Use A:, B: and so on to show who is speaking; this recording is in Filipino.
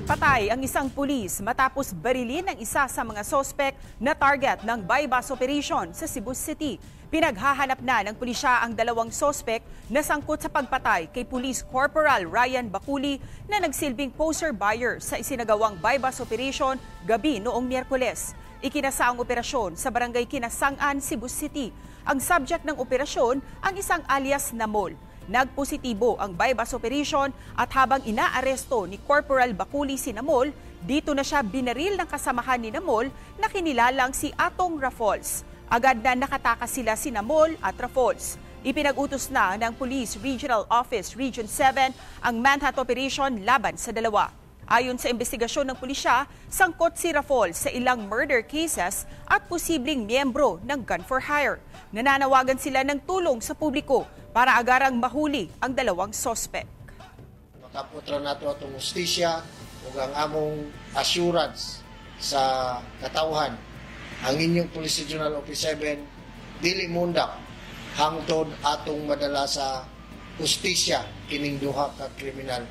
A: Patay ang isang pulis matapos barilin ng isa sa mga sospek na target ng bypass operation sa Cebu City. Pinaghahanap na ng pulisya ang dalawang sospek na sangkot sa pagpatay kay Police Corporal Ryan Baculi na nagsilbing poster buyer sa isinagawang bypass operation gabi noong Miyerkules. Ikinasa ang operasyon sa barangay Kinasangan, Cebu City. Ang subject ng operasyon ang isang alias na Mol. Nagpositibo ang bypass operation at habang inaaresto ni Corporal Baculi si Namol, dito na siya binaril ng kasamahan ni Namol na kinilalang si Atong Rafols. Agad na nakatakas sila si Namol at Rafols. Ipinag-utos na ng Police Regional Office Region 7 ang manhunt operation laban sa dalawa. Ayon sa investigasyon ng pulisya, sangkot si Rafols sa ilang murder cases at posibleng miyembro ng gun for hire. Nananawagan sila ng tulong sa publiko para agarang mahuli ang dalawang sospek.
B: Makaputra nato atong hustisya ug ang among assurance sa katawhan. Ang inyong Police Regional Office 7 dili mundak hangtod atong madala sa hustisya kining duha ka kriminal.